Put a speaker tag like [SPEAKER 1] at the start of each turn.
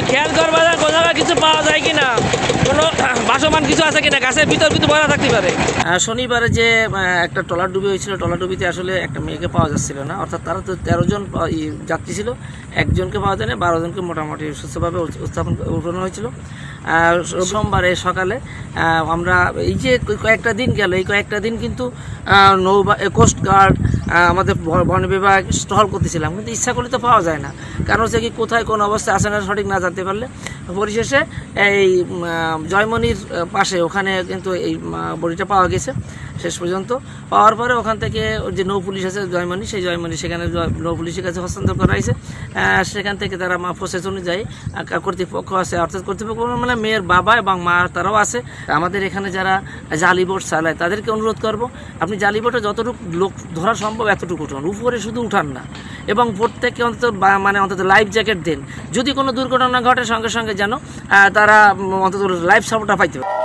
[SPEAKER 1] খেয়াল করবা না কোন জায়গায় কিছু পাওয়া যায় কিনা, কোনো বাসমান কিছু আছে কিনা, গাছের ভিতর কিন্তু ভরা থাকতে পারে। শনিবারে যে একটা ট্রলার ডুবি হয়েছিল, ট্রলার ডুবিতে আসলে একটা মেয়েকে পাওয়া যাচ্ছিল না, অর্থাৎ তারা তো 13 জন যাত্রী ছিল, একজনকে পাওয়া যায় না, 12 জনকে মোটামুটি সুস্থভাবে উঠানো হয়েছিল। সোমবারে সকালে আমরা এই যে কয়েকটা দিন গেল, এই কয়েকটা দিন কিন্তু কোস্টগার্ড, আমাদের বন বিভাগ টহল করতেছিলাম, কিন্তু ইচ্ছা করলে তো পাওয়া যায় না। কারণ হচ্ছে কি কোথায় কোন অবস্থায় আসে না সঠিক না জানতে পারলে। পরিশেষে এই জয়মনির পাশে ওখানে কিন্তু এই বডিটা পাওয়া গেছে। শেষ পর্যন্ত পাওয়ার পরে ওখান থেকে যে নৌ পুলিশ আছে জয়মনি, সেই জয়মনি সেখানে নৌ পুলিশের কাছে হস্তান্তর করা হয়েছে। সেখান থেকে তারা প্রসেস অনুযায়ী কর্তৃপক্ষ আছে, অর্থাৎ কর্তৃপক্ষ মানে মেয়ের বাবা এবং মা তারাও আছে। আমাদের এখানে যারা জালি বোট চালায় তাদেরকে অনুরোধ করব, আপনি জালি বোটে যতটুকু লোক ধরা সম্ভব এতটুকু উঠান, উপরে শুধু উঠান না, এবং প্রত্যেককে অন্তত লাইফ জ্যাকেট দেন। যদি কোনো দুর্ঘটনা ঘটে সঙ্গে সঙ্গে যেন তারা অন্তত লাইফ সাপোর্টটা পাইতে পারে।